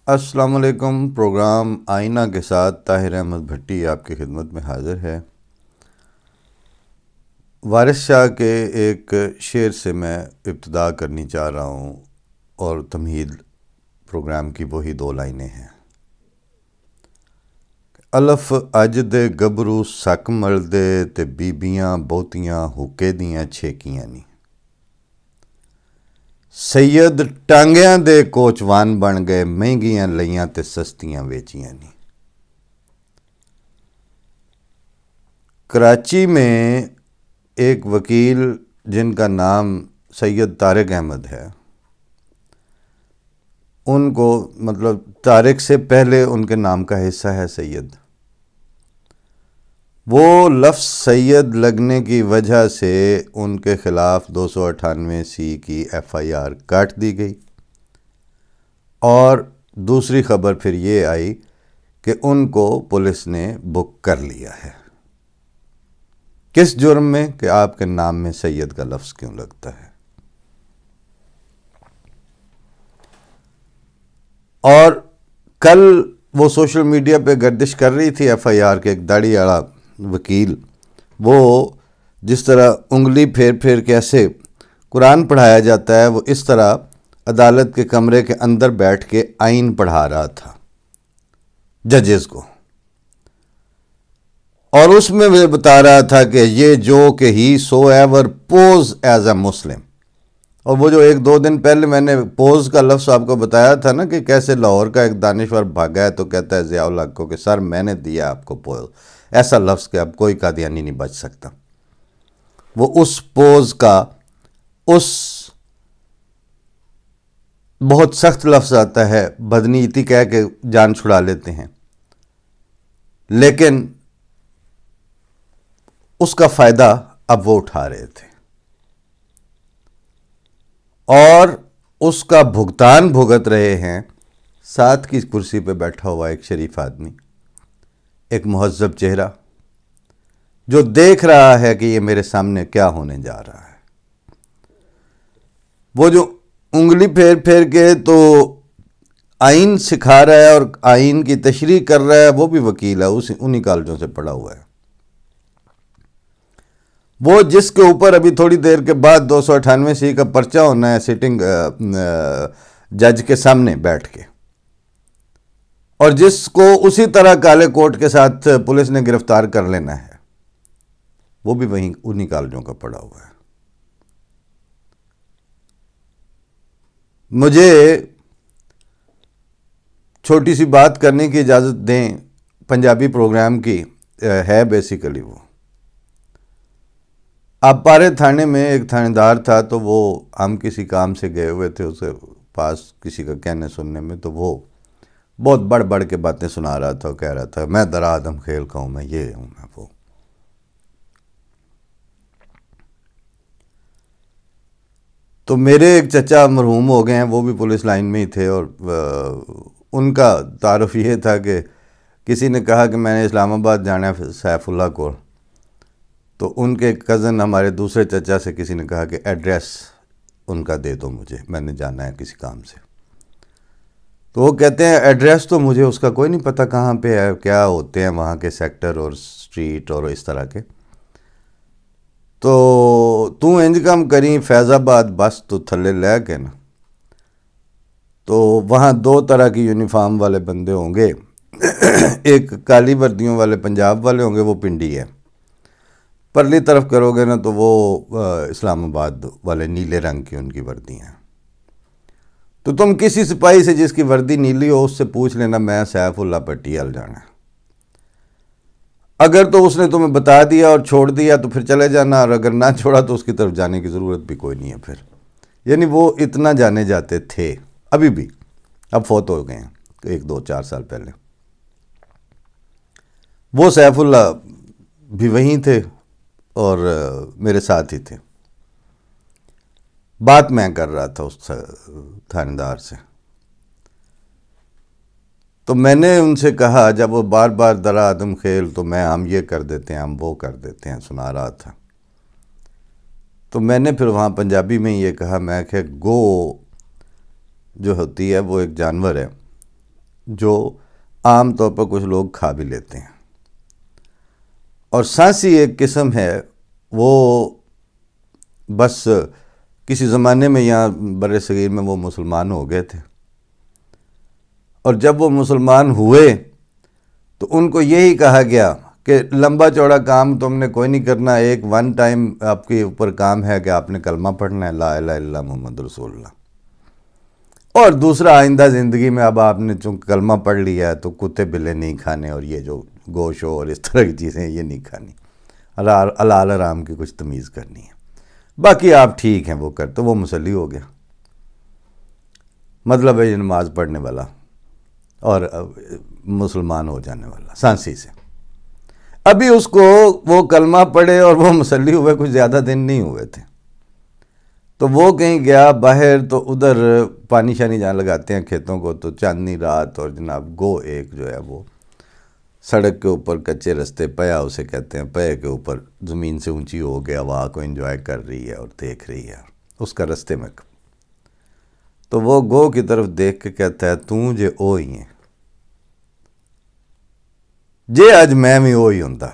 अस्सलाम वालेकुम। प्रोग्राम आईना के साथ ताहिर अहमद भट्टी आपकी खिदमत में हाज़िर है। वारिस शाह के एक शेर से मैं इब्तिदा करनी चाह रहा हूँ और तमहीद प्रोग्राम की वही दो लाइनें हैं। अलफ अज दे गबरू सक मलदे ते बीबियां बहुतियां हुक्के दियां छेकियां नी। सैयद टांगियां दे कोचवान बन गए, महंगियां लइयां ते सस्तियां वेचियां नी। कराची में एक वकील जिनका नाम सैयद तारिक अहमद है, उनको मतलब तारिक से पहले उनके नाम का हिस्सा है सैयद। वो लफ्ज़ सैयद लगने की वजह से उनके ख़िलाफ़ 298C की FIR काट दी गई। और दूसरी ख़बर फिर ये आई कि उनको पुलिस ने बुक कर लिया है। किस जुर्म में कि आपके नाम में सैयद का लफ्ज़ क्यों लगता है। और कल वो सोशल मीडिया पे गर्दिश कर रही थी FIR के एक दाढ़ी वाला वकील, वो जिस तरह उंगली फेर फेर के ऐसे कुरान पढ़ाया जाता है, वो इस तरह अदालत के कमरे के अंदर बैठ के आइन पढ़ा रहा था जजेस को। और उसमें वे बता रहा था कि ये जो कि he so ever pose as a Muslim. और वो जो एक दो दिन पहले मैंने पोज का लफ्ज़ आपको बताया था ना कि कैसे लाहौर का एक दानिश्वर भागा है तो कहता है ज़ियाउल हक को कि सर मैंने दिया आपको पोज, ऐसा लफ्ज़ कि अब कोई कादियानी नहीं बच सकता। वो उस पोज का उस बहुत सख्त लफ्ज़ आता है, बदनीति कह के जान छुड़ा लेते हैं, लेकिन उसका फ़ायदा अब वो उठा रहे थे और उसका भुगतान भुगत रहे हैं साथ की कुर्सी पे बैठा हुआ एक शरीफ आदमी, एक मुहज्जब चेहरा जो देख रहा है कि ये मेरे सामने क्या होने जा रहा है। वो जो उंगली फेर फेर के तो आइन सिखा रहा है और आइन की तशरीह कर रहा है, वो भी वकील है, उन्हीं कॉलेजों से पढ़ा हुआ है। वो जिसके ऊपर अभी थोड़ी देर के बाद 298C का पर्चा होना है सिटिंग जज के सामने बैठ के, और जिसको उसी तरह काले कोट के साथ पुलिस ने गिरफ्तार कर लेना है, वो भी वहीं उन्हीं कॉलेजों का पढ़ा हुआ है। मुझे छोटी सी बात करने की इजाज़त दें। पंजाबी प्रोग्राम की है बेसिकली वो आपारे थाने में एक थानेदार था, तो वो हम किसी काम से गए हुए थे उसके पास किसी का कहने सुनने में, तो वो बहुत बढ़ बढ़ के बातें सुना रहा था। कह रहा था मैं दरा आदम खेल का हूँ, मैं ये हूँ, मैं वो। तो मेरे एक चचा मरहूम हो गए हैं, वो भी पुलिस लाइन में ही थे, और उनका तारुफ ये था कि किसी ने कहा कि मैंने इस्लामाबाद जाना है सैफुल्लाह को, तो उनके कज़न हमारे दूसरे चचा से किसी ने कहा कि एड्रेस उनका दे दो मुझे, मैंने जाना है किसी काम से। तो वो कहते हैं एड्रेस तो मुझे उसका कोई नहीं पता कहाँ पे है, क्या होते हैं वहाँ के सेक्टर और स्ट्रीट और इस तरह के। तो तू इंज काम करी फैज़ाबाद बस तो थले ले के ना, तो वहाँ दो तरह की यूनिफॉर्म वाले बंदे होंगे, एक काली वर्दियों वाले पंजाब वाले होंगे, वो पिंडी है। परली तरफ करोगे ना तो वो इस्लामाबाद वाले नीले रंग की उनकी वर्दी हैं। तो तुम किसी सिपाही से जिसकी वर्दी नीली हो उससे पूछ लेना मैं सैफुल्लाह पटियाल जाना है। अगर तो उसने तुम्हें बता दिया और छोड़ दिया तो फिर चले जाना, और अगर ना छोड़ा तो उसकी तरफ जाने की ज़रूरत भी कोई नहीं है फिर। यानी वो इतना जाने जाते थे, अभी भी, अब फौत हो गए हैं 1-2-4 साल पहले। वो सैफुल्लाह भी वहीं थे और मेरे साथ ही थे। बात मैं कर रहा था उस थानेदार से, तो मैंने उनसे कहा, जब वो बार बार दरा आदम खेल तो मैं हम ये कर देते हैं हम वो कर देते हैं सुना रहा था, तो मैंने फिर वहाँ पंजाबी में ये कहा, मैं कि गो जो होती है वो एक जानवर है जो आम तौर पर कुछ लोग खा भी लेते हैं। और सांसी एक किस्म है, वो बस किसी ज़माने में यहाँ बड़े सगीर में वो मुसलमान हो गए थे, और जब वो मुसलमान हुए तो उनको यही कहा गया कि लंबा चौड़ा काम तुमने कोई नहीं करना, एक वन टाइम आपके ऊपर काम है कि आपने कलमा पढ़ना है, ला इलाहा इल्लल्लाह मुहम्मद रसूलुल्लाह, और दूसरा आइंदा ज़िंदगी में अब आपने चूँकि कलमा पढ़ लिया है तो कुत्ते बिल्ले नहीं खाने, और ये जो गोश्त और इस तरह की चीज़ें ये नहीं खानी, हलाल हराम की कुछ तमीज़ करनी है, बाकी आप ठीक हैं वो करते, तो वो मुसल्ली हो गया। मतलब है ये नमाज पढ़ने वाला और मुसलमान हो जाने वाला सांसी से। अभी उसको वो कलमा पढ़े और वो मुसल्ली हुए कुछ ज़्यादा दिन नहीं हुए थे, तो वो कहीं गया बाहर, तो उधर पानी शानी जहाँ लगाते हैं खेतों को, तो चांदनी रात, और जनाब गो एक जो है वो सड़क के ऊपर कच्चे रास्ते, पया उसे कहते हैं, पये के ऊपर ज़मीन से ऊंची हो गया, हवा को एंजॉय कर रही है और देख रही है उसका रास्ते में। तो वो गो की तरफ देख के कहता है, तू जे ओ ही है, जे अज मैं भी ओ ही होंदा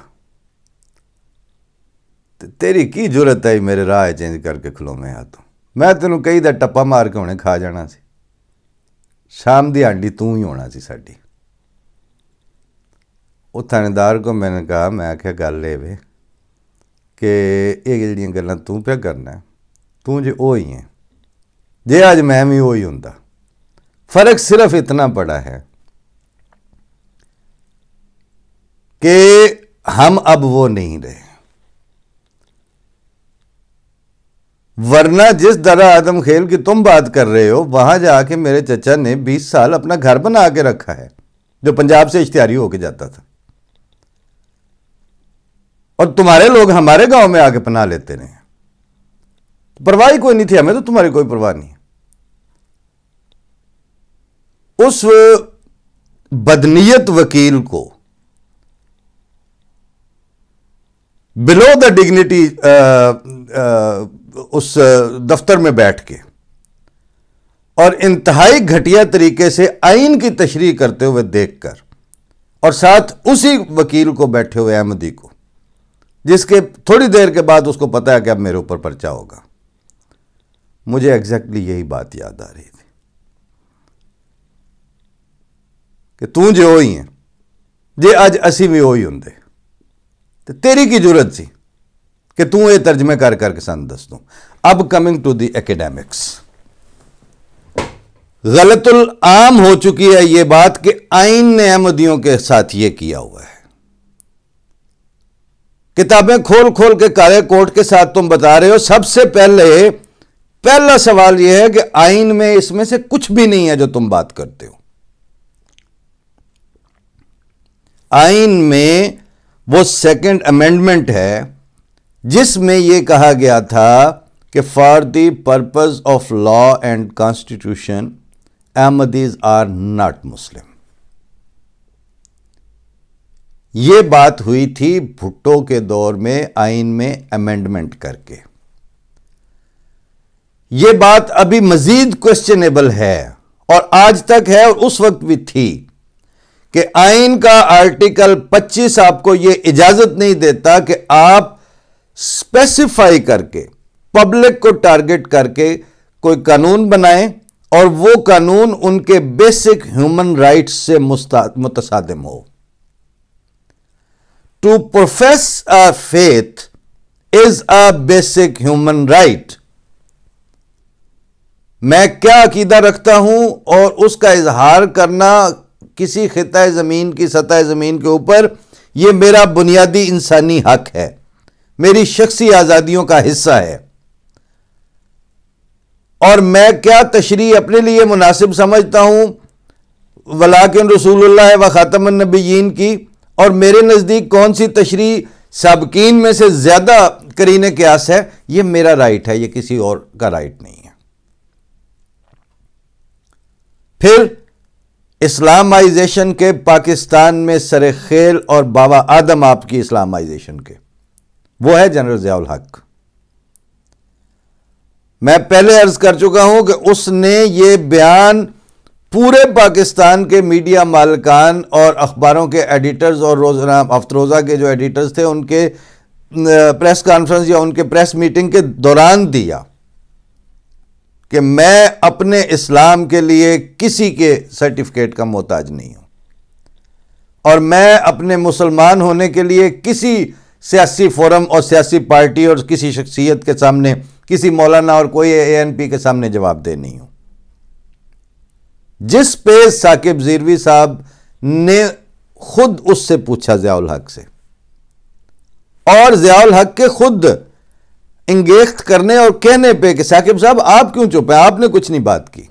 तेरी की जरूरत है मेरे राह चेंज करके खलोवे आ, तू मैं तेनों कई दा टप्पा मार के हुणे खा जाना सी, शाम दी आंडी तू ही होना सी साडी। वो थानेदार को मैंने कहा, मैं आख्या गल ये वे कि ये जिहड़ियां गल्लां तू पे करना है, तू जे ओ ही है, जे अज मैं भी ओ ही होंदा। फर्क सिर्फ इतना पड़ा है कि हम अब वो नहीं रहे, वरना जिस दरा आदम खेल की तुम बात कर रहे हो, वहां जाके मेरे चचा ने 20 साल अपना घर बना के रखा है, जो पंजाब से इश्तिहारी होके जाता था, और तुम्हारे लोग हमारे गांव में आके पना लेते रहे, परवाह ही कोई नहीं थी, हमें तो तुम्हारी कोई परवाह नहीं। उस बदनीयत वकील को बिलो द डिग्निटी उस दफ्तर में बैठ के और इंतहाई घटिया तरीके से आइन की तशरीह करते हुए देखकर, और साथ उसी वकील को बैठे हुए अहमदी को, जिसके थोड़ी देर के बाद उसको पता है कि अब मेरे ऊपर पर्चा होगा, मुझे एग्जैक्टली यही बात याद आ रही थी कि तू जो ही है, जे अज असी भी ही होंगे, तो तेरी की जरूरत सी कि तू ये तर्जमे कर करके सन दस दूं। अब कमिंग टू द एकेडमिक्स, गलतुल आम हो चुकी है यह बात कि आइन ने अहमदियों के साथ यह किया हुआ है। किताबें खोल खोल के काले कोट के साथ तुम बता रहे हो। सबसे पहला सवाल यह है कि आइन में इसमें से कुछ भी नहीं है जो तुम बात करते हो। आइन में वो सेकंड अमेंडमेंट है जिसमें यह कहा गया था कि for the purpose of law and constitution Ahmadis are not Muslim. यह बात हुई थी भुट्टो के दौर में आइन में अमेंडमेंट करके। यह बात अभी मजीद क्वेश्चनेबल है और आज तक है और उस वक्त भी थी कि आइन का आर्टिकल 25 आपको यह इजाजत नहीं देता कि आप स्पेसिफाई करके पब्लिक को टारगेट करके कोई कानून बनाएं और वो कानून उनके बेसिक ह्यूमन राइट्स से मुतसादिम हो। To profess a faith is a basic human right. मैं क्या अकीदा रखता हूं और उसका इजहार करना किसी खिताए ज़मीन की सतह ज़मीन के ऊपर, यह मेरा बुनियादी इंसानी हक है, मेरी शख्सी आज़ादियों का हिस्सा है। और मैं क्या तशरीह अपने लिए मुनासिब समझता हूं वलाकिन रसूलुल्लाह व खातमुन नबिय्यीन की, और मेरे नज़दीक कौन सी तशरीह साबकीन में से ज़्यादा करीने क़यास है, यह मेरा राइट है, यह किसी और का राइट नहीं है। फिर इस्लामाइजेशन के पाकिस्तान में सरे खेल और बाबा आदम आपकी इस्लामाइजेशन के, वो है जनरल ज़ियाउल हक। मैं पहले अर्ज कर चुका हूं कि उसने ये बयान पूरे पाकिस्तान के मीडिया मालिकान और अखबारों के एडिटर्स और रोज़ाना अफ्तरोज़ा के जो एडिटर्स थे उनके प्रेस कॉन्फ्रेंस या उनके प्रेस मीटिंग के दौरान दिया कि मैं अपने इस्लाम के लिए किसी के सर्टिफिकेट का मोहताज नहीं हूं और मैं अपने मुसलमान होने के लिए किसी सियासी फोरम और सियासी पार्टी और किसी शख्सियत के सामने, किसी मौलाना और कोई ANP के सामने जवाबदेह नहीं हूं। जिस पे साकिब ज़िरवी साहब ने खुद उससे पूछा ज़ियाउल हक से, और ज़ियाउल हक के खुद इंगेख्त करने और कहने पे कि साकिब साहब आप क्यों चुप हैं, आपने कुछ नहीं बात की,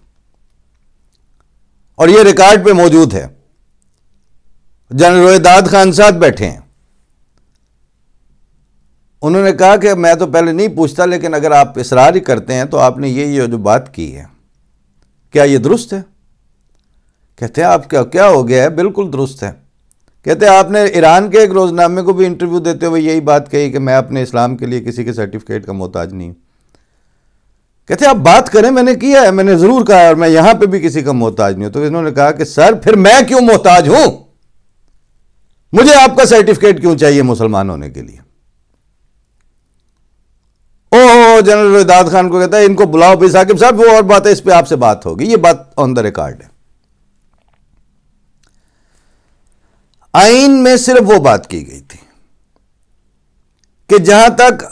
और यह रिकॉर्ड पे मौजूद है। जनरल रोहिदाद खान साहब बैठे हैं, उन्होंने कहा कि मैं तो पहले नहीं पूछता, लेकिन अगर आप इसरार ही करते हैं तो आपने ये जो बात की है क्या ये दुरुस्त है? कहते हैं आप क्या हो गया है? बिल्कुल दुरुस्त है। कहते हैं आपने ईरान के एक रोजनामे को भी इंटरव्यू देते हुए यही बात कही कि मैं अपने इस्लाम के लिए किसी के सर्टिफिकेट का मोहताज नहीं हूं। कहते हैं आप बात करें, मैंने किया है, मैंने जरूर कहा है, और मैं यहां पे भी किसी का मोहताज नहीं हूं। तो इन्होंने कहा कि सर फिर मैं क्यों मोहताज हूं, मुझे आपका सर्टिफिकेट क्यों चाहिए मुसलमान होने के लिए? ओह, जनरल रोहिदाद खान को कहता है इनको बुलाओ भी साकिब साहब, वो और बात है, इस पे आपसे बात होगी, ये बात ऑन द रिकॉर्ड है। आइन में सिर्फ वो बात की गई थी कि जहां तक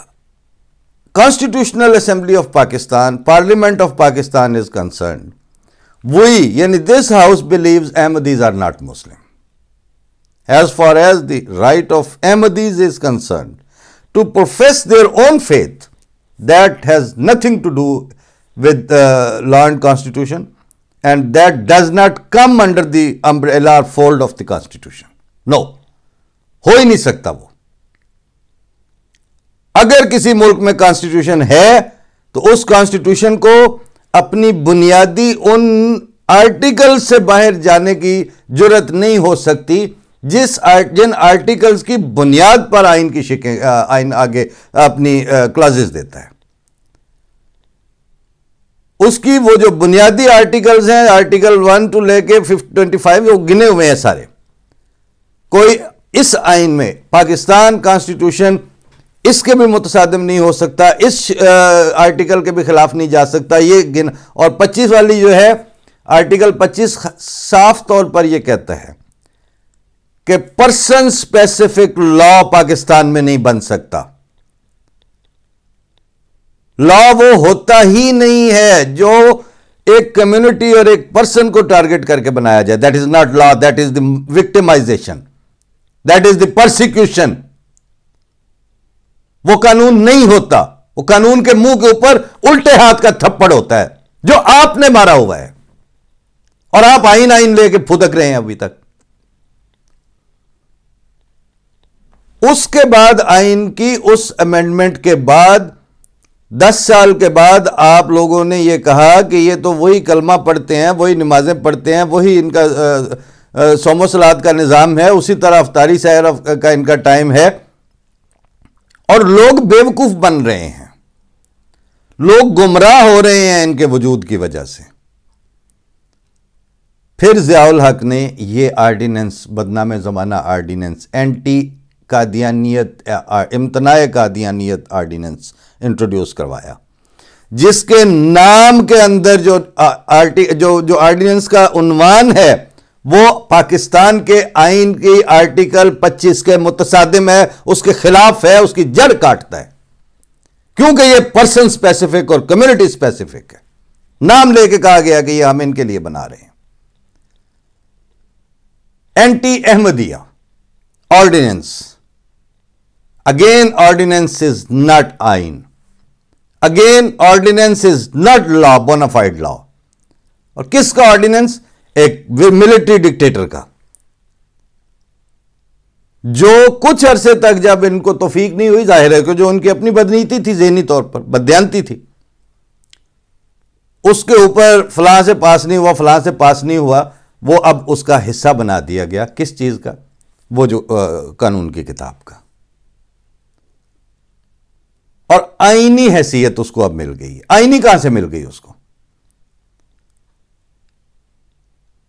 constitutional assembly of Pakistan, parliament of Pakistan is concern, वही यानी this house believes Ahmadis are not Muslim. As far as the right of Ahmadis is concerned to profess their own faith, that has nothing to do with the law and constitution, and that does not come under the umbrella or fold of the constitution. No, हो ही नहीं सकता वो। अगर किसी मुल्क में constitution है तो उस कॉन्स्टिट्यूशन को अपनी बुनियादी उन आर्टिकल से बाहर जाने की जुर्रत नहीं हो सकती जिन आर्टिकल्स की बुनियाद पर आइन आगे अपनी क्लॉजेस देता है। उसकी वो जो बुनियादी आर्टिकल्स हैं, आर्टिकल 1 टू लेके 25 वो गिने हुए हैं सारे। कोई इस आइन में पाकिस्तान कॉन्स्टिट्यूशन इसके भी मुतसादिम नहीं हो सकता, इस आर्टिकल के भी खिलाफ नहीं जा सकता, ये गिन। और 25 वाली जो है, आर्टिकल 25 साफ तौर पर यह कहता है कि पर्सन स्पेसिफिक लॉ पाकिस्तान में नहीं बन सकता। लॉ वो होता ही नहीं है जो एक कम्युनिटी और एक पर्सन को टारगेट करके बनाया जाए। That is not law, that is the victimisation, that is the persecution. वो कानून नहीं होता, वो कानून के मुंह के ऊपर उल्टे हाथ का थप्पड़ होता है जो आपने मारा हुआ है, और आप आइन लेके फुदक रहे हैं अभी तक। उसके बाद आइन की उस अमेंडमेंट के बाद 10 साल के बाद आप लोगों ने यह कहा कि ये तो वही कलमा पढ़ते हैं, वही नमाजें पढ़ते हैं, वही इनका सोमो सलात का निज़ाम है, उसी तरह अफ्तारी सहर का इनका टाइम है, और लोग बेवकूफ बन रहे हैं, लोग गुमराह हो रहे हैं इनके वजूद की वजह से। फिर ज़ियाउल हक ने ये आर्डिनेंस, बदनाम ज़माना आर्डिनेंस, एंटी कादियानियत, इम्तनाए कादियानियत आर्डिनेंस इंट्रोड्यूस करवाया, जिसके नाम के अंदर जो आर्डिनेंस का उन्वान है वो पाकिस्तान के आइन की आर्टिकल 25 के मुतसादिम है, उसके खिलाफ है, उसकी जड़ काटता है, क्योंकि ये पर्सन स्पेसिफिक और कम्युनिटी स्पेसिफिक है। नाम लेके कहा गया कि ये हम इनके लिए बना रहे हैं। Anti Ahmadiyya ordinance, again ordinance is not आइन, again ordinance is not law, bonafide law. और किसका ऑर्डिनेंस? एक मिलिट्री डिक्टेटर का, जो कुछ अरसे तक जब इनको तौफीक नहीं हुई, जाहिर है कि जो उनकी अपनी बदनीति थी, ज़हनी तौर पर बदयांती थी, उसके ऊपर फलां से पास नहीं हुआ, फलां से पास नहीं हुआ, वो अब उसका हिस्सा बना दिया गया। किस चीज का? वो जो कानून की किताब का। और आईनी हैसियत उसको अब मिल गई है। आईनी कहां से मिल गई उसको?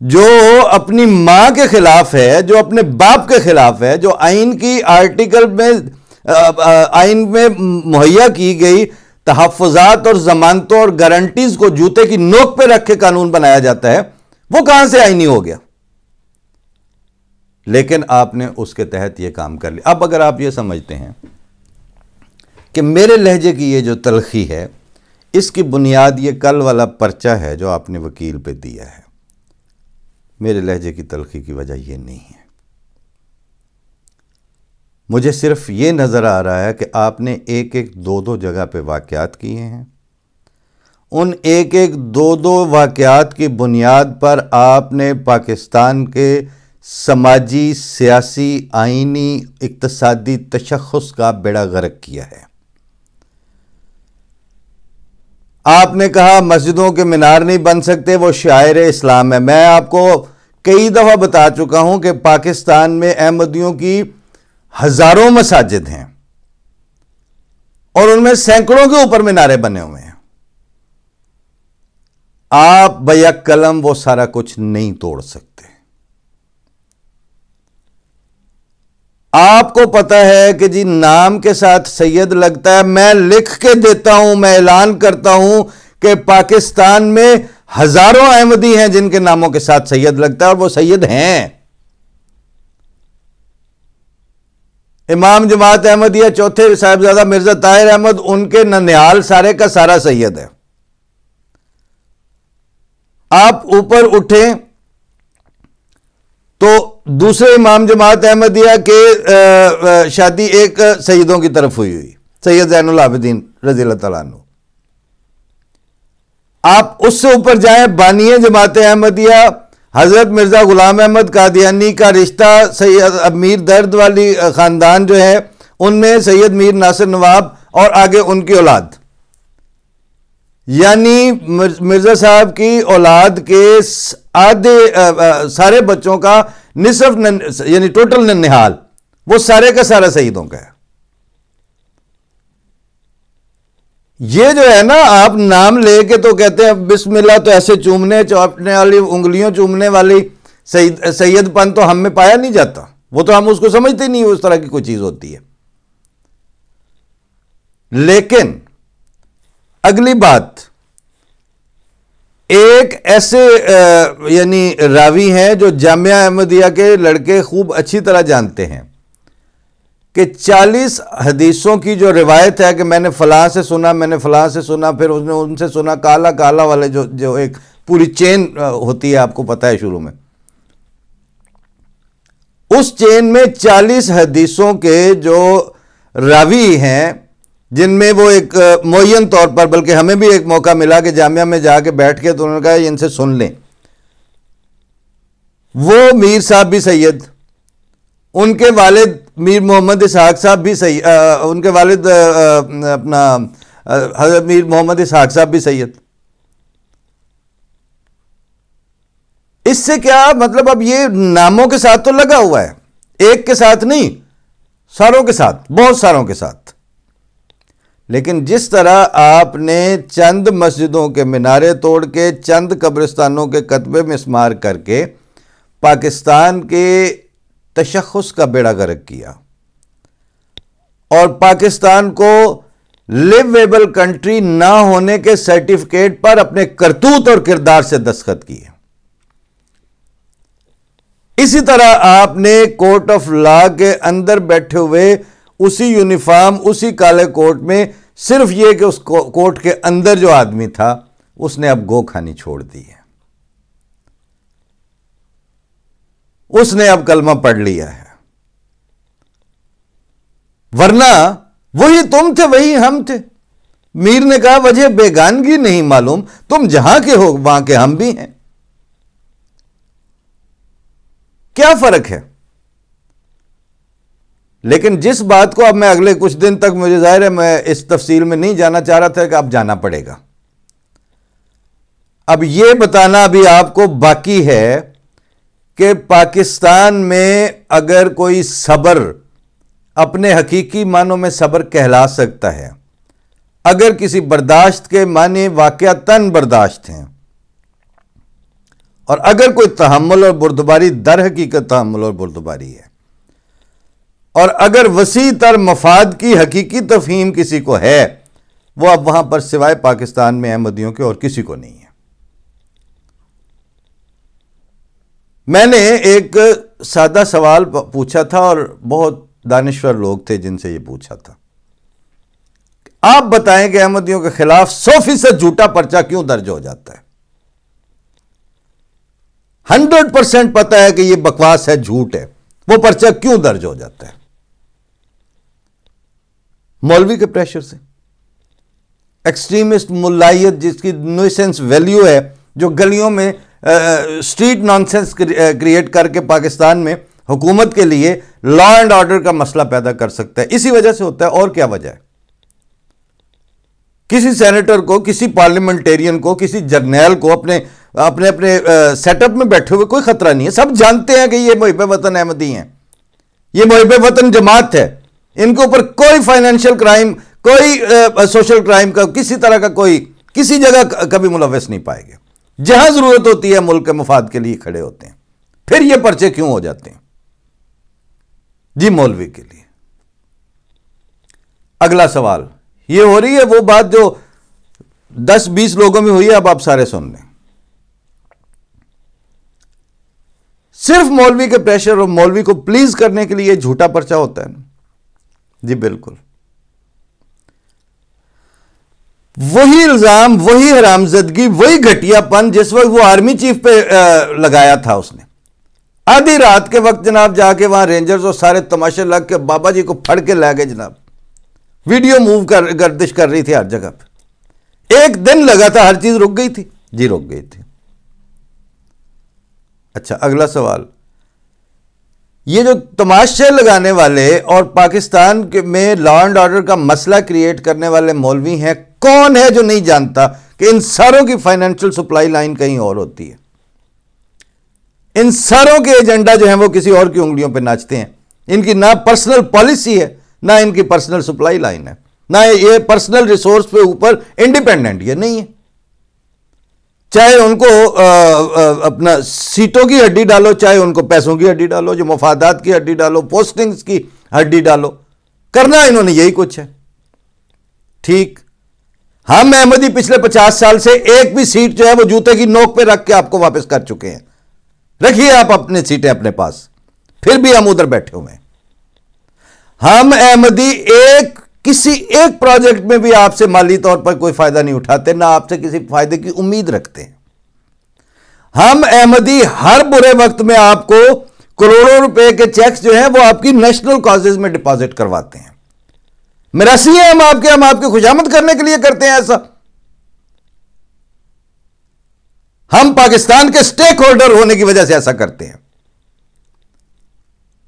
जो अपनी मां के खिलाफ है, जो अपने बाप के खिलाफ है, जो आइन की आर्टिकल में आइन में मुहैया की गई तहफ़्फ़ुज़ात और जमानतों और गारंटीज को जूते की नोक पे रख के कानून बनाया जाता है, वो कहां से आईनी हो गया? लेकिन आपने उसके तहत यह काम कर लिया। अब अगर आप यह समझते हैं कि मेरे लहजे की ये जो तलखी है, इसकी बुनियाद ये कल वाला पर्चा है जो आपने वकील पे दिया है, मेरे लहजे की तलखी की वजह यह नहीं है। मुझे सिर्फ ये नज़र आ रहा है कि आपने एक एक दो दो जगह पे वाक़यात किए हैं। उन एक एक दो दो वाक़यात की बुनियाद पर आपने पाकिस्तान के समाजी, सियासी, आइनी, इक़्तिसादी तशख़्ख़ुस का बेड़ा गर्क किया है। आपने कहा मस्जिदों के मीनार नहीं बन सकते, वो शायर इस्लाम है। मैं आपको कई दफ़ा बता चुका हूं कि पाकिस्तान में अहमदियों की हजारों मसाजिद हैं और उनमें सैकड़ों के ऊपर मीनारे बने हुए हैं। आप बैक कलम वो सारा कुछ नहीं तोड़ सकते। आपको पता है कि जी नाम के साथ सैयद लगता है, मैं लिख के देता हूं, मैं ऐलान करता हूं कि पाकिस्तान में हजारों अहमदी हैं जिनके नामों के साथ सैयद लगता है और वो सैयद हैं। इमाम जमात अहमदिया चौथे साहिबजादा मिर्जा ताहिर अहमद, उनके ननिहाल सारे का सारा सैयद है। आप ऊपर उठें तो दूसरे इमाम जमात अहमदिया के शादी एक सैयदों की तरफ हुई, सैयद ज़ैनुल आबिदीन रज़ी अल्लाह तआला अन्हु। आप उससे ऊपर जाएं, बानिए जमात अहमदिया हजरत मिर्जा गुलाम अहमद कादियानी का रिश्ता सैयद मीर दर्द वाली खानदान जो है उनमें सैयद मीर नासिर नवाब और आगे उनकी औलाद, यानी मिर्जा साहब की औलाद के आधे सारे बच्चों का निसफ यानी टोटल निहाल वो सारे का सारा सईदों का है। ये जो है ना, आप नाम लेके तो कहते हैं बिस्मिल्लाह, तो ऐसे चूमने चौपने वाली उंगलियों चूमने वाली सैयदपन तो हम में पाया नहीं जाता। वो तो हम उसको समझते नहीं, उस तरह की कोई चीज होती है। लेकिन अगली बात, एक ऐसे यानी रावी हैं जो जामिया अहमदिया के लड़के खूब अच्छी तरह जानते हैं कि 40 हदीसों की जो रिवायत है कि मैंने फलां से सुना, मैंने फलां से सुना, फिर उसने उनसे सुना, काला काला वाले जो एक पूरी चेन होती है, आपको पता है शुरू में, उस चेन में 40 हदीसों के जो रावी हैं, जिनमें वो एक मुअय्यन तौर पर, बल्कि हमें भी एक मौका मिला कि जामिया में जाके बैठ के तो उन्होंने कहा इनसे सुन लें। वो मीर साहब भी सैयद, उनके वालिद मीर मोहम्मद इसहाक साहब भी सैयद, उनके वालिद अपना हज़रत मीर मोहम्मद इसहाक साहब भी सैयद। इससे क्या मतलब, अब ये नामों के साथ तो लगा हुआ है, एक के साथ नहीं, सारों के साथ, बहुत सारों के साथ। लेकिन जिस तरह आपने चंद मस्जिदों के मीनारे तोड़ के, चंद कब्रिस्तानों के कतबे मिस्मार करके पाकिस्तान के तशख़्ख़ुस का बेड़ा गर्क किया और पाकिस्तान को लिवेबल कंट्री ना होने के सर्टिफिकेट पर अपने करतूत और किरदार से दस्तखत किए, इसी तरह आपने कोर्ट ऑफ लॉ के अंदर बैठे हुए उसी यूनिफॉर्म, उसी काले कोट में, सिर्फ यह कि उस कोर्ट के अंदर जो आदमी था उसने अब गो खानी छोड़ दी है, उसने अब कलमा पढ़ लिया है। वरना वही तुम थे, वही हम थे। मीर ने कहा वजह बेगानगी नहीं मालूम, तुम जहां के हो वहां के हम भी हैं। क्या फर्क है? लेकिन जिस बात को अब मैं अगले कुछ दिन तक, मुझे जाहिर है मैं इस तफसील में नहीं जाना चाह रहा था कि अब जाना पड़ेगा। अब यह बताना अभी आपको बाकी है कि पाकिस्तान में अगर कोई सब्र अपने हकीकी मानों में सब्र कहला सकता है, अगर किसी बर्दाश्त के माने वाकयातन बर्दाश्त हैं, और अगर कोई तहम्मुल और बुर्दबारी दर हकीकत तहम्मुल और बुर्दबारी है, और अगर वसी तर मफाद की हकीकी तफहीम किसी को है, वो अब वहां पर सिवाय पाकिस्तान में अहमदियों के और किसी को नहीं है। मैंने एक सादा सवाल पूछा था और बहुत दानिश्वर लोग थे जिनसे ये पूछा था, आप बताएं कि अहमदियों के खिलाफ 100% झूठा पर्चा क्यों दर्ज हो जाता है? 100% पता है कि ये बकवास है, झूठ है, वो पर्चा क्यों दर्ज हो जाता है? मौलवी के प्रेशर से। एक्सट्रीमिस्ट मुल्लायत जिसकी न्यूसेंस वैल्यू है, जो गलियों में स्ट्रीट नॉनसेंस क्रिएट करके पाकिस्तान में हुकूमत के लिए लॉ एंड ऑर्डर का मसला पैदा कर सकता है, इसी वजह से होता है। और क्या वजह है? किसी सेनेटर को, किसी पार्लियामेंटेरियन को, किसी जर्नैल को अपने अपने अपने सेटअप में बैठे हुए कोई खतरा नहीं है। सब जानते हैं कि ये मुहिब वतन अहमदी हैं, ये मुहिब वतन जमात है, इनके ऊपर कोई फाइनेंशियल क्राइम, कोई सोशल क्राइम का किसी तरह का कोई किसी जगह कभी मुलव्वस नहीं पाएंगे। जहां जरूरत होती है मुल्क के मफाद के लिए खड़े होते हैं। फिर ये पर्चे क्यों हो जाते हैं? जी मौलवी के लिए। अगला सवाल ये हो रही है वो बात जो 10-20 लोगों में हुई है, अब आप सारे सुन लें। सिर्फ मौलवी के प्रेशर और मौलवी को प्लीज करने के लिए झूठा पर्चा होता है ना? जी बिल्कुल। वही इल्जाम, वही हरामजदगी, वही घटियापन जिस वक्त वो आर्मी चीफ पे लगाया था उसने। आधी रात के वक्त जनाब जाके वहां रेंजर्स और सारे तमाशे लग के बाबा जी को फड़ के ला गए जनाब। वीडियो मूव कर गर्दिश कर रही थी हर जगह पे। एक दिन लगा था, हर चीज रुक गई थी। जी रुक गई थी। अच्छा अगला सवाल, ये जो तमाशे लगाने वाले और पाकिस्तान में लॉ एंड ऑर्डर का मसला क्रिएट करने वाले मौलवी हैं, कौन है जो नहीं जानता कि इन सारों की फाइनेंशियल सप्लाई लाइन कहीं और होती है? इन सारों के एजेंडा जो है वो किसी और की उंगलियों पे नाचते हैं। इनकी ना पर्सनल पॉलिसी है, ना इनकी पर्सनल सप्लाई लाइन है, ना ये पर्सनल रिसोर्स पे ऊपर इंडिपेंडेंट ये नहीं है। चाहे उनको अपना सीटों की हड्डी डालो, चाहे उनको पैसों की हड्डी डालो, जो मफादात की हड्डी डालो, पोस्टिंग्स की हड्डी डालो, करना इन्होंने यही कुछ है। ठीक, हम अहमदी पिछले 50 साल से एक भी सीट जो है वो जूते की नोक पे रख के आपको वापस कर चुके हैं। रखिए आप अपनी सीटें अपने पास, फिर भी हम उधर बैठे हुए हैं। हम अहमदी किसी एक प्रोजेक्ट में भी आपसे माली तौर पर कोई फायदा नहीं उठाते, ना आपसे किसी फायदे की उम्मीद रखते हैं। हम अहमदी हर बुरे वक्त में आपको करोड़ों रुपए के चेक्स जो हैं वो आपकी नेशनल कॉजेज में डिपॉजिट करवाते हैं। मिरासी है हम आपके खुशामद करने के लिए करते हैं ऐसा। हम पाकिस्तान के स्टेक होल्डर होने की वजह से ऐसा करते हैं।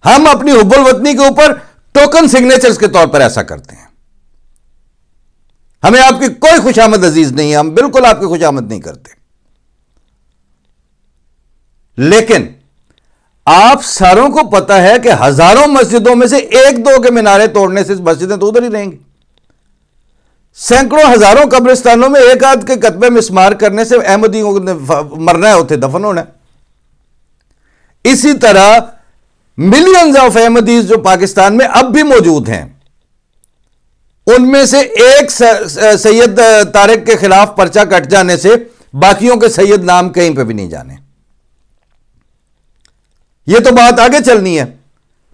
हम अपनी हुब्बुल वतनी के ऊपर टोकन सिग्नेचर्स के तौर पर ऐसा करते हैं। हमें आपकी कोई खुशामद अजीज नहीं है, हम बिल्कुल आपकी खुशामद नहीं करते। लेकिन आप सारों को पता है कि हजारों मस्जिदों में से एक दो के मीनारे तोड़ने से मस्जिदें तो उधर ही रहेंगी। सैकड़ों हजारों कब्रिस्तानों में एक आध के कतबे मिस्मार करने से अहमदियों को मरना है, होते दफन होना है। इसी तरह मिलियंस ऑफ अहमदीज जो पाकिस्तान में अब भी मौजूद हैं, उनमें से एक सैयद तारिक के खिलाफ पर्चा कट जाने से बाकियों के सैयद नाम कहीं पे भी नहीं जाने। यह तो बात आगे चलनी है।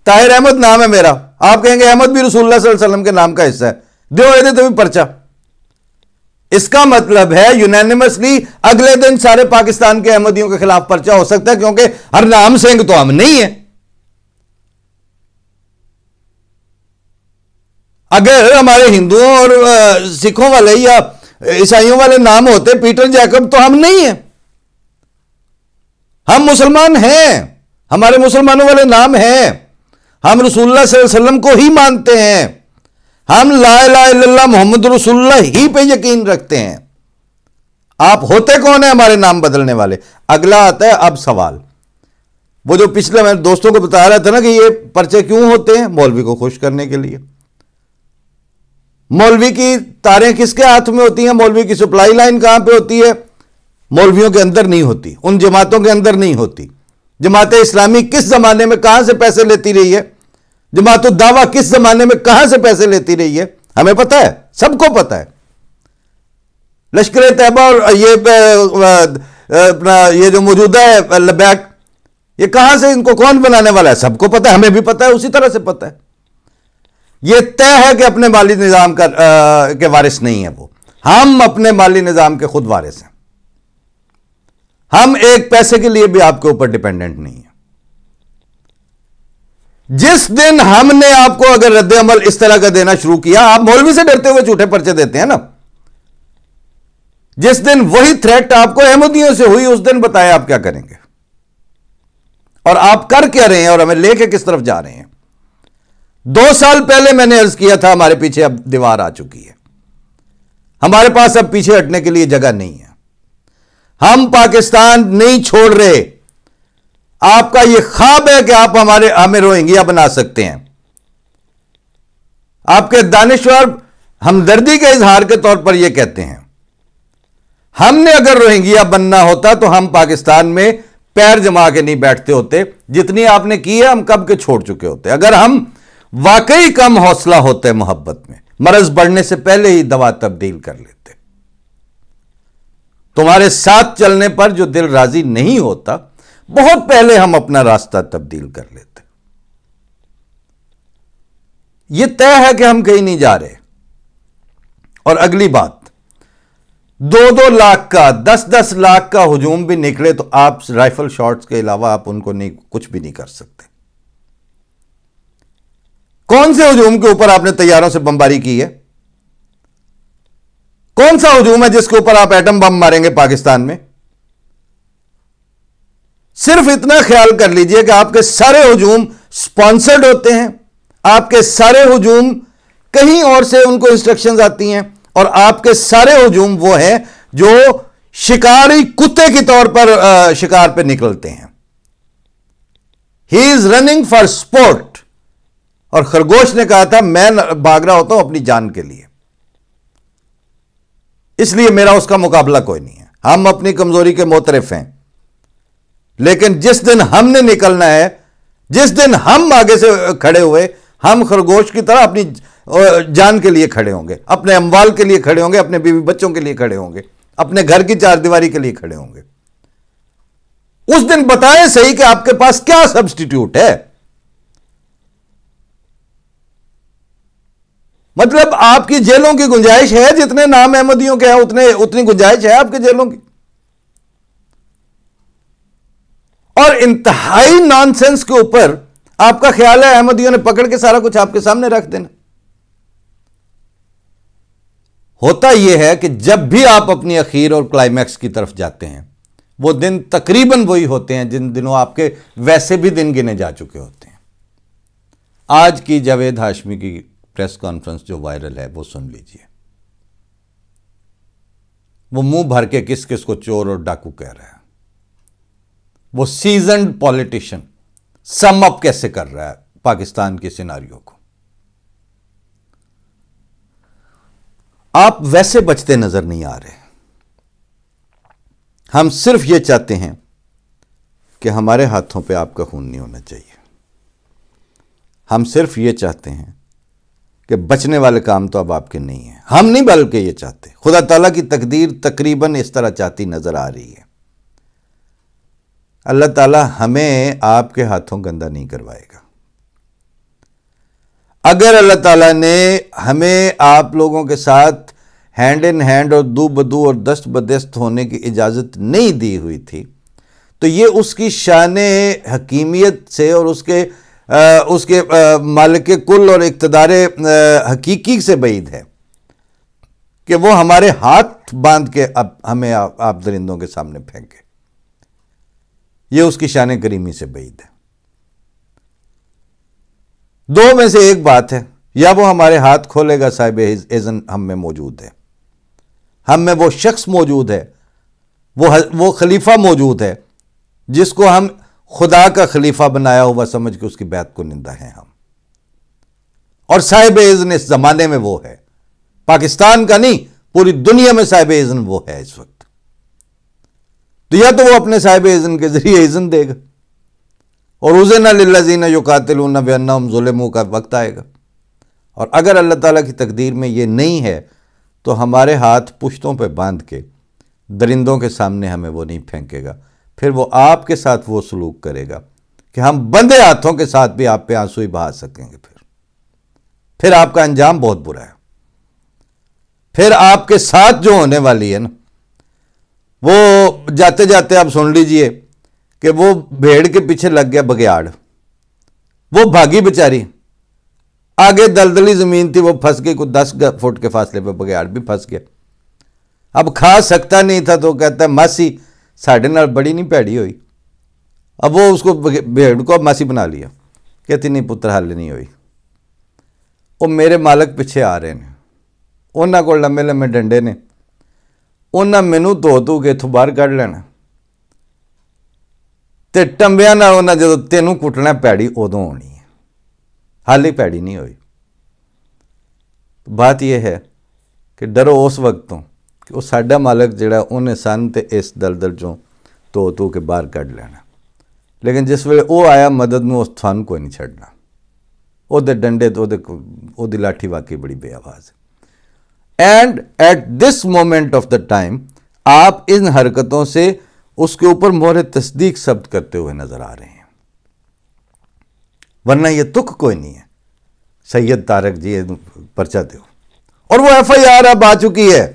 ताहिर अहमद नाम है मेरा, आप कहेंगे अहमद भी रसूलुल्लाह सल्लल्लाहु अलैहि वसल्लम के नाम का हिस्सा है, दो ये तो भी पर्चा। इसका मतलब है यूनानिमसली अगले दिन सारे पाकिस्तान के अहमदियों के खिलाफ पर्चा हो सकता है, क्योंकि हरनाम सिंह तो हम नहीं है। अगर हमारे हिंदुओं और सिखों वाले या ईसाइयों वाले नाम होते पीटर जैकब, तो हम नहीं है। हम मुसलमान हैं, हमारे मुसलमानों वाले नाम हैं। हम रसूलुल्लाह सल्लल्लाहु अलैहि वसल्लम को ही मानते हैं। हम ला इलाहा इल्लल्लाह मोहम्मद रसूलुल्लाह ही पे यकीन रखते हैं। आप होते कौन है हमारे नाम बदलने वाले? अगला आता है अब सवाल, वो जो पिछले मैं दोस्तों को बता रहा था ना कि ये पर्चे क्यों होते हैं? मौलवी को खुश करने के लिए। मौलवी की तारें किसके हाथ में होती हैं? मौलवी की सप्लाई लाइन कहां पे होती है? मौलवियों के अंदर नहीं होती, उन जमातों के अंदर नहीं होती। जमात इस्लामी किस जमाने में कहां से पैसे लेती रही है, जमात दावा किस जमाने में कहां से पैसे लेती रही है, हमें पता है, सबको पता है। लश्कर तैयबा और ये जो मौजूदा है लबैक, ये कहां से, इनको कौन बनाने वाला है, सबको पता है, हमें भी पता है, उसी तरह से पता है। ये तय है कि अपने माली निजाम के वारिस नहीं है वो। हम अपने माली निजाम के खुद वारिस हैं। हम एक पैसे के लिए भी आपके ऊपर डिपेंडेंट नहीं है। जिस दिन हमने आपको अगर रद्द अमल इस तरह का देना शुरू किया, आप मौलवी से डरते हुए झूठे पर्चे देते हैं ना, जिस दिन वही थ्रेट आपको अहमदियों से हुई, उस दिन बताएं आप क्या करेंगे और आप कर क्या रहे हैं और हमें लेके किस तरफ जा रहे हैं। 2 साल पहले मैंने अर्ज किया था, हमारे पीछे अब दीवार आ चुकी है, हमारे पास अब पीछे हटने के लिए जगह नहीं है। हम पाकिस्तान नहीं छोड़ रहे। आपका यह ख्वाब है कि आप हमें रोहिंग्या बना सकते हैं। आपके दानिश्वर हमदर्दी के इजहार के तौर पर यह कहते हैं, हमने अगर रोहिंग्या बनना होता तो हम पाकिस्तान में पैर जमा के नहीं बैठते होते। जितनी आपने की है हम कब के छोड़ चुके होते। अगर हम वाकई कम हौसला होते मोहब्बत में, मर्ज बढ़ने से पहले ही दवा तब्दील कर लेते। तुम्हारे साथ चलने पर जो दिल राजी नहीं होता, बहुत पहले हम अपना रास्ता तब्दील कर लेते। यह तय है कि हम कहीं नहीं जा रहे। और अगली बात, 2-2 लाख का, 10-10 लाख का हुजूम भी निकले तो आप राइफल शॉट्स के अलावा आप उनको नहीं, कुछ भी नहीं कर सकते। कौन से हुजूम के ऊपर आपने तैयारों से बमबारी की है? कौन सा हुजूम है जिसके ऊपर आप एटम बम मारेंगे पाकिस्तान में? सिर्फ इतना ख्याल कर लीजिए कि आपके सारे हुजूम स्पॉन्सर्ड होते हैं। आपके सारे हुजूम कहीं और से उनको इंस्ट्रक्शंस आती हैं और आपके सारे हुजूम वो हैं जो शिकारी कुत्ते के तौर पर शिकार पे निकलते हैं। He is running for sport. और खरगोश ने कहा था, मैं भाग रहा होता हूं अपनी जान के लिए, इसलिए मेरा उसका मुकाबला कोई नहीं है। हम अपनी कमजोरी के मोतरफ हैं, लेकिन जिस दिन हमने निकलना है, जिस दिन हम आगे से खड़े हुए, हम खरगोश की तरह अपनी जान के लिए खड़े होंगे, अपने अमवाल के लिए खड़े होंगे, अपने बीवी बच्चों के लिए खड़े होंगे, अपने घर की चारदीवारी के लिए खड़े होंगे। उस दिन बताएं सही कि आपके पास क्या सब्स्टिट्यूट है। मतलब आपकी जेलों की गुंजाइश है, जितने नाम अहमदियों के हैं उतनी गुंजाइश है आपके जेलों की। और इंतहाई नॉनसेंस के ऊपर आपका ख्याल है अहमदियों ने पकड़ के सारा कुछ आपके सामने रख देना। होता यह है कि जब भी आप अपनी अखीर और क्लाइमैक्स की तरफ जाते हैं, वो दिन तकरीबन वही होते हैं जिन दिनों आपके वैसे भी दिन गिने जा चुके होते हैं। आज की जावेद हाशमी की प्रेस कॉन्फ्रेंस जो वायरल है, वो सुन लीजिए। वो मुंह भर के किस किस को चोर और डाकू कह रहा है। वो सीजन्ड पॉलिटिशियन सम अप कैसे कर रहा है पाकिस्तान के सिनारियो को। आप वैसे बचते नजर नहीं आ रहे। हम सिर्फ ये चाहते हैं कि हमारे हाथों पे आपका खून नहीं होना चाहिए। हम सिर्फ ये चाहते हैं कि बचने वाले काम तो अब आपके नहीं हैं। हम नहीं बल्कि ये चाहते, खुदा ताला की तकदीर तकरीबन इस तरह चाहती नजर आ रही है। अल्लाह ताला हमें आपके हाथों गंदा नहीं करवाएगा। अगर अल्लाह ताला ने हमें आप लोगों के साथ हैंड इन हैंड और दू बदू और दस्त बदस्त होने की इजाज़त नहीं दी हुई थी, तो ये उसकी शान हकीमियत से और उसके मालिक कुल और इक़्तिदार हकीकी से बईद है कि वो हमारे हाथ बांध के अब हमें आप दरिंदों के सामने फेंके। ये उसकी शान करीमी से बईद है। दो में से एक बात है, या वो हमारे हाथ खोलेगा, साहिब इज़्न हम में मौजूद है, हम में वो शख्स मौजूद है, वो खलीफा मौजूद है जिसको हम खुदा का खलीफा बनाया हुआ समझ के उसकी बैत को निंदा है हम। और साहिब इज़्न इस जमाने में वो है, पाकिस्तान का नहीं पूरी दुनिया में साहिब इज़्न वो है इस वक्त। तो या तो वो अपने साहिब इज़्न के ज़रिए इज़्न देगा और उज़िना लिल्लज़ीना युक़ातिलूना बिअन्नहुम ज़ुलिमू का वक्त आएगा। और अगर अल्लाह ताला की तकदीर में ये नहीं है तो हमारे हाथ पुश्तों पे बांध के दरिंदों के सामने हमें वो नहीं फेंकेगा, फिर वो आपके साथ वो सलूक करेगा कि हम बंदे हाथों के साथ भी आप पे आंसू ही बहा सकेंगे। फिर आपका अंजाम बहुत बुरा है। फिर आपके साथ जो होने वाली है ना, वो जाते जाते आप सुन लीजिए कि वो भेड़ के पीछे लग गया बघियाड़, वो भागी बेचारी, आगे दलदली जमीन थी, वो फंस गई, कुछ 10 फुट के फासले पे बघियाड़ भी फंस गया। अब खा सकता नहीं था तो कहता है मासी साढ़े नाल बड़ी नहीं भैड़ी हुई। अब वो उसको भेड़ को मासी बना लिया, कहती नहीं पुत्र हल नहीं हुई। वो मेरे मालक पिछे आ रहे हैं, उन्होंने को लम्बे लम्बे डंडे ने, उन्होंने मैनू धो धू के इथों बाहर कढ़ लेना ते टंबियां नाल उन्हें जो तेनू कुटना भैड़ी उदों होनी है, हाले भैड़ी नहीं हुई। बात यह है कि डरो उस वक्त तो कि वो साडा मालक जिहड़ा उन्हें सन ते इस दलदल चों धो धू के बाहर कढ़ लेना, लेकिन जिस वे वो आया मदद में उस थान कोई नहीं छड़ना। ਉਹਦੇ डंडे तो ਉਹਦੀ लाठी वाकई बड़ी बेआवाज है। And at this moment of the time आप इन हरकतों से उसके ऊपर मोहर तस्दीक शब्द करते हुए नजर आ रहे हैं, वरना ये तुक कोई नहीं है। सैयद तारक जी पर्चा दो, और वो FIR अब आ चुकी है।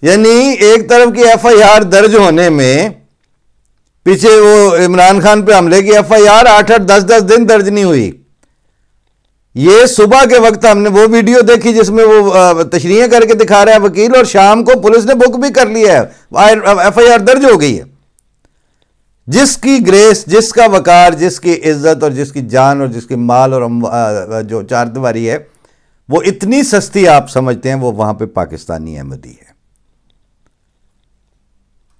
यानी एक तरफ की FIR दर्ज होने में, पीछे वो इमरान खान पे हमले की FIR 8-8 10-10 दिन दर्ज नहीं हुई। ये सुबह के वक्त हमने वो वीडियो देखी जिसमें वो तशरीह करके दिखा रहे हैं वकील, और शाम को पुलिस ने बुक भी कर लिया है, FIR दर्ज हो गई है। जिसकी ग्रेस, जिसका वकार, जिसकी इज्जत और जिसकी जान और जिसकी माल और जो चार दीवारी है वो इतनी सस्ती आप समझते हैं, वो वहां पे पाकिस्तानी अहमदी है।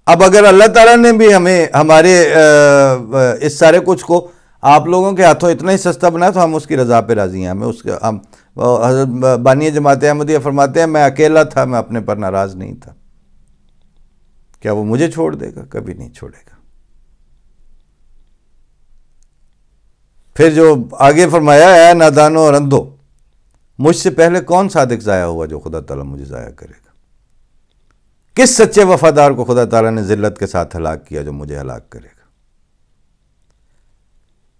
अब अगर अल्लाह ताला ने भी हमें हमारे इस सारे कुछ को आप लोगों के हाथों इतना ही सस्ता बनाया तो हम उसकी रज़ा पे राज़ी हैं। हमें उसके हम हज़रत बानी जमात अहमदिया फरमाते हैं मैं अकेला था, मैं अपने पर नाराज़ नहीं था। क्या वो मुझे छोड़ देगा? कभी नहीं छोड़ेगा। फिर जो आगे फरमाया है नादानो और अंधो, मुझसे पहले कौन सादिक ज़ाया हुआ जो खुदा ताला मुझे ज़ाया करेगा? किस सच्चे वफादार को खुदा ताला ने जिल्लत के साथ हलाक किया जो मुझे हलाक करेगा?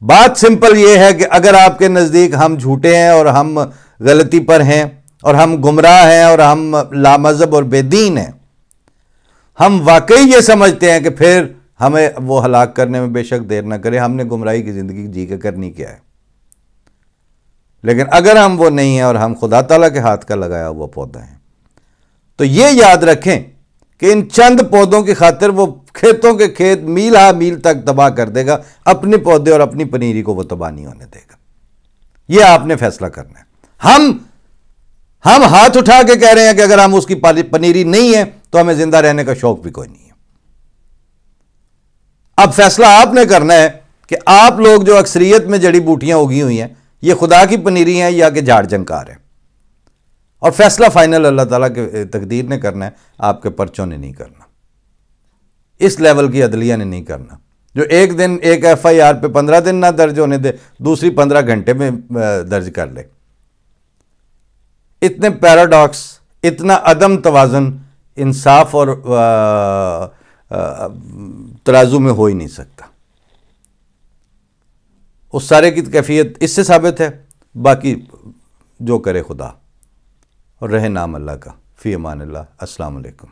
बात सिंपल यह है कि अगर आपके नज़दीक हम झूठे हैं और हम गलती पर हैं और हम गुमराह हैं और हम लामज़हब और बेदीन हैं, हम वाकई ये समझते हैं कि फिर हमें वो हलाक करने में बेशक देर ना करे, हमने गुमराही की ज़िंदगी जी के करनी क्या है। लेकिन अगर हम वो नहीं हैं और हम खुदा ताला के हाथ का लगाया हुआ पौधा है, तो ये याद रखें कि इन चंद पौधों की खातिर वो खेतों के खेत मील हा मील तक तबाह कर देगा, अपने पौधे और अपनी पनीरी को वो तबाह नहीं होने देगा। ये आपने फैसला करना है। हम हाथ उठा के कह रहे हैं कि अगर हम उसकी पनीरी नहीं है तो हमें जिंदा रहने का शौक भी कोई नहीं है। अब फैसला आपने करना है कि आप लोग जो अक्सरियत में जड़ी बूटियां उगी हुई हैं, ये खुदा की पनीरी हैं या कि झाड़ जंकार है, और फैसला फाइनल अल्लाह ताला के तकदीर ने करना है, आपके पर्चों ने नहीं करना, इस लेवल की अदलिया ने नहीं करना। जो एक दिन एक FIR पे 15 दिन ना दर्ज होने दे, दूसरी 15 घंटे में दर्ज कर ले। इतने पैराडॉक्स, इतना अदम तवाज़ुन इंसाफ और तराजू में हो ही नहीं सकता। उस सारे की कैफियत इससे साबित है। बाकी जो करे खुदा, और रहे नाम अल्लाह का। फ़ी अमान अल्लाह। अस्सलाम वालेकुम।